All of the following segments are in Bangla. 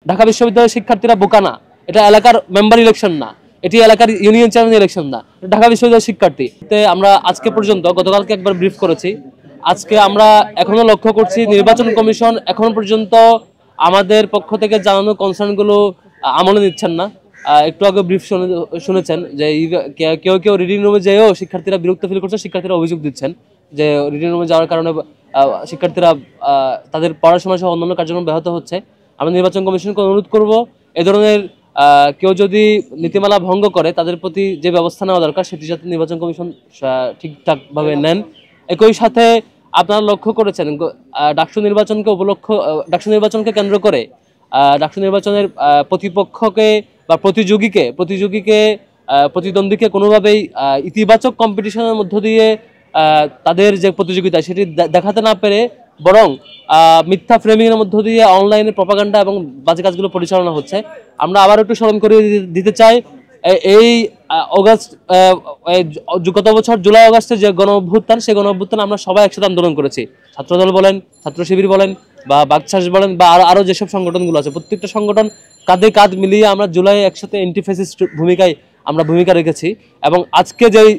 ঢাকা বিশ্ববিদ্যালয়ের শিক্ষার্থীরা বোকা না, এটা এলাকার মেম্বার ইলেকশন না, এটি এলাকার ইউনিয়ন চেয়ারম্যান ইলেকশন না, ঢাকা বিশ্ববিদ্যালয়ের শিক্ষার্থী। আমরা আজকে পর্যন্ত গতকালকে একবার ব্রিফ করেছি, আজকে আমরা এখনো লক্ষ্য করছি নির্বাচন কমিশন এখন পর্যন্ত আমাদের পক্ষ থেকে জানানো কনসার্নগুলো আমলে নিচ্ছেন না। একটু আগে ব্রিফ শুনেছেন যে কেউ কেউ রিডিং রুমে যেয়েও শিক্ষার্থীরা বিরক্ত ফিল করছে, শিক্ষার্থীরা অভিযোগ দিচ্ছেন যে রিডিং রুমে যাওয়ার কারণে শিক্ষার্থীরা তাদের পড়াশোনা সহ অন্যান্য কার্যক্রম ব্যাহত হচ্ছে। আমরা নির্বাচন কমিশনকে অনুরোধ করব এ ধরনের কেউ যদি নীতিমালা ভঙ্গ করে তাদের প্রতি যে ব্যবস্থা নেওয়া দরকার সেটি যাতে নির্বাচন কমিশন ঠিকঠাকভাবে নেন। একই সাথে আপনারা লক্ষ্য করেছেন ডাকসু নির্বাচনকে কেন্দ্র করে ডাকসু নির্বাচনের প্রতিপক্ষকে বা প্রতিদ্বন্দ্বীকে কোনোভাবেই ইতিবাচক কম্পিটিশনের মধ্য দিয়ে তাদের যে প্রতিযোগিতা সেটি দেখাতে না পেরে বরং মিথ্যা ফ্রেমিংয়ের মধ্য দিয়ে অনলাইনে প্রপাগান্ডা এবং বাজে কাজগুলো পরিচালনা হচ্ছে। আমরা আবার একটু স্মরণ করে দিতে চাই, এই গত বছর জুলাই আগস্টে যে গণ অভ্যুত্থান, সেই গণ অভ্যুত্থান আমরা সবাই একসাথে আন্দোলন করেছি। ছাত্রদল বলেন, ছাত্র শিবির বলেন বা বাকশাস বলেন বা আরো যেসব সংগঠনগুলো আছে, প্রত্যেকটা সংগঠন কাঁধে কাঁধ মিলিয়ে আমরা জুলাই একসাথে অ্যান্টিফ্যাসিস্ট ভূমিকা রেখেছি। এবং আজকে যেই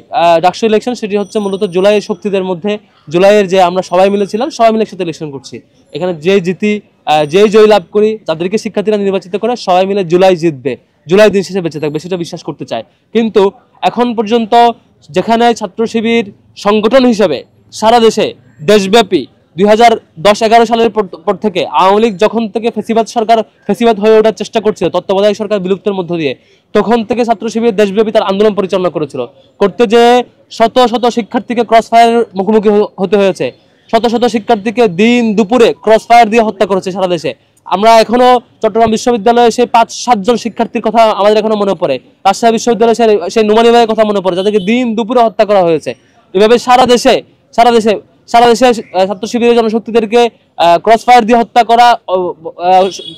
ডাকসু ইলেকশন সেটি হচ্ছে মূলত জুলাইয়ের শক্তিদের মধ্যে, জুলাইয়ের যে আমরা সবাই মিলে একসাথে ইলেকশন করছি। এখানে যেই জয় লাভ করি তাদেরকে শিক্ষার্থীরা নির্বাচিত করে সবাই মিলে জুলাই জিতবে, জুলাই দিন শেষে বেঁচে থাকবে, সেটা বিশ্বাস করতে চায়। কিন্তু এখন পর্যন্ত যেখানে ছাত্র শিবির সংগঠন হিসেবে সারা দেশে দেশব্যাপী 2010-11 সালের পর থেকে আওয়ামী লীগ যখন থেকে ফেসিবাদ হয়ে ওঠার চেষ্টা করছিল তত্ত্বাবধায়ক সরকার বিলুপ্তের মধ্য দিয়ে, তখন থেকে ছাত্র শিবির দেশব্যাপী তার আন্দোলন পরিচালনা করতে যে শত শত শিক্ষার্থীকে ক্রস ফায়ারের মুখোমুখি হতে হয়েছে, শত শত শিক্ষার্থীকে দিন দুপুরে ক্রস ফায়ার দিয়ে হত্যা করেছে সারা দেশে। আমরা এখনো চট্টগ্রাম বিশ্ববিদ্যালয়ে সেই 5-7 জন শিক্ষার্থীর কথা আমাদের এখনো মনে পড়ে, রাজশাহী বিশ্ববিদ্যালয়ে সেই নুমানী ভাইয়ের কথা মনে পড়ে, যাদেরকে দিন দুপুরে হত্যা করা হয়েছে। এভাবে সারা দেশে ছাত্র শিবিরের জনশক্তিদেরকে ক্রস ফায়ার দিয়ে হত্যা করা,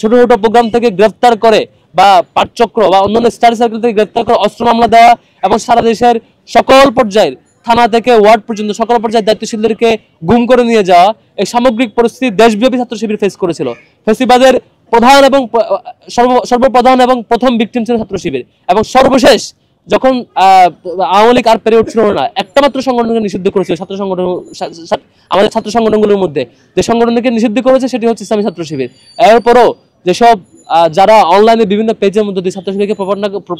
ছোট ছোট প্রোগ্রাম থেকে গ্রেফতার করে বা পাঠচক্র বা অন্যান্য স্টাডি সার্কেল থেকে গ্রেফতার করে অস্ত্র মামলা দেওয়া এবং সারা দেশের সকল পর্যায়ের থানা থেকে ওয়ার্ড পর্যন্ত সকল পর্যায়ের দায়িত্বশীলদেরকে গুম করে নিয়ে যাওয়া, এই সামগ্রিক পরিস্থিতি দেশব্যাপী ছাত্র শিবির ফেস করেছিল। ফেসিবাদের সর্বপ্রধান এবং প্রথম ভিকটিম ছিল ছাত্র শিবির। এবং সর্বশেষ যখন আওয়ামী লীগ আর পেরে উঠছিল না, একটা মাত্র সংগঠনকে নিষিদ্ধ করেছিল আমাদের ছাত্র সংগঠনগুলোর মধ্যে যে সংগঠনকে নিষিদ্ধ করেছে সেটি হচ্ছে ইসলামী ছাত্র শিবির। এরপরও যেসব যারা অনলাইনে বিভিন্ন পেজের মধ্যে দিয়ে ছাত্র শিবিরকে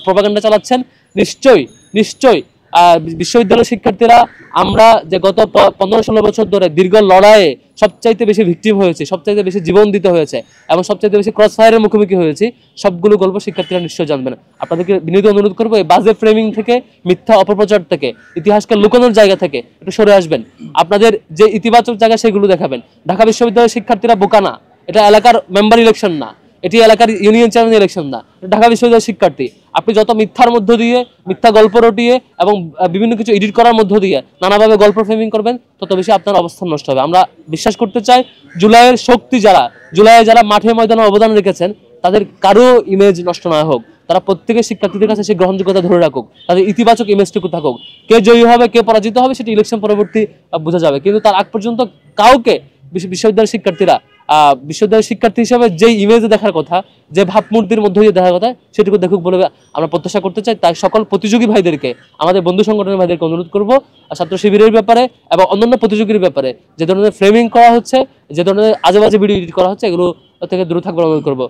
প্রপাগান্ডা চালাচ্ছেন, নিশ্চয়ই বিশ্ববিদ্যালয়ের শিক্ষার্থীরা আমরা যে গত 15-16 বছর ধরে দীর্ঘ লড়াইয়ে সবচাইতে বেশি ভিকটিম হয়েছে, সবচাইতে বেশি জীবন দিতে হয়েছে এবং সবচাইতে বেশি ক্রস ফায়ারের মুখোমুখি হয়েছি, সবগুলো গল্প শিক্ষার্থীরা নিশ্চয় জানবেন। আপনাদেরকে বিনীত অনুরোধ করবো এই বাজে ফ্রেমিং থেকে, মিথ্যা অপপ্রচার থেকে, ইতিহাসকে লুকানোর জায়গা থেকে একটু সরে আসবেন। আপনাদের যে ইতিবাচক জায়গা সেগুলো দেখাবেন। ঢাকা বিশ্ববিদ্যালয়ের শিক্ষার্থীরা বোকা না, এটা এলাকার মেম্বার ইলেকশন না, এটি এলাকার ইউনিয়ন চেয়ারম্যান ইলেকশন না, ঢাকা বিশ্ববিদ্যালয়ের শিক্ষার্থী। আপনি যত মিথ্যার মধ্য দিয়ে, মিথ্যা গল্প রটিয়ে এবং বিভিন্ন কিছু এডিট করার মধ্য দিয়ে নানাভাবে গল্প ফ্রেমিং করবেন, তত বেশি আপনার অবস্থান নষ্ট হবে। আমরা বিশ্বাস করতে চাই জুলাইয়ের শক্তি জুলাইয়ে যারা মাঠে ময়দানে অবদান রেখেছেন তাদের কারো ইমেজ নষ্ট না হোক, তারা প্রত্যেকের শিক্ষার্থীদের কাছে সেই গ্রহণযোগ্যতা ধরে রাখুক, তাদের ইতিবাচক ইমেজটুকু থাকুক। কে জয়ী হবে কে পরাজিত হবে সেটি ইলেকশন পরবর্তী বোঝা যাবে, কিন্তু তার আগ পর্যন্ত কাউকে বিশ্ববিদ্যালয়ের শিক্ষার্থী হিসেবে যে ইমেজ দেখার কথা, যে ভাবমূর্তির মধ্যে দিয়ে দেখার কথা সেটুকু দেখুক বলে আমরা প্রত্যাশা করতে চাই। তাই সকল প্রতিযোগী ভাইদেরকে, আমাদের বন্ধু সংগঠনের ভাইদেরকে অনুরোধ করবো ছাত্র শিবিরের ব্যাপারে এবং অন্যান্য প্রতিযোগীর ব্যাপারে যে ধরনের ফ্রেমিং করা হচ্ছে, যে ধরনের আজেবাজে ভিডিও এডিট করা হচ্ছে, এগুলো থেকে দূরে থাকবার অনুরোধ করবো।